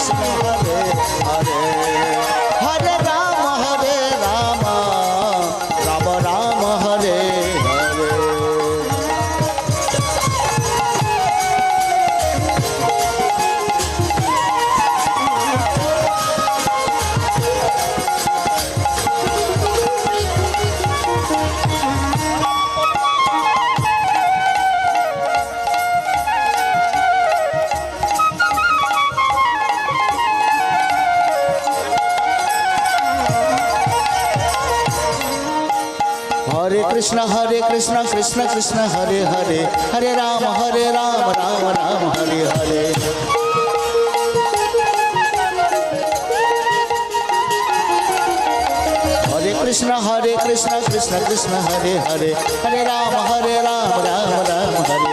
Krishna Hare Hare Hare Ram Ram Ram Hare Hare. Hare Krishna Krishna Krishna Hare Hare Hare Ram Ram Ram Hare Hare. Hare Krishna Krishna Krishna Hare Hare Hare Ram Ram Ram Hare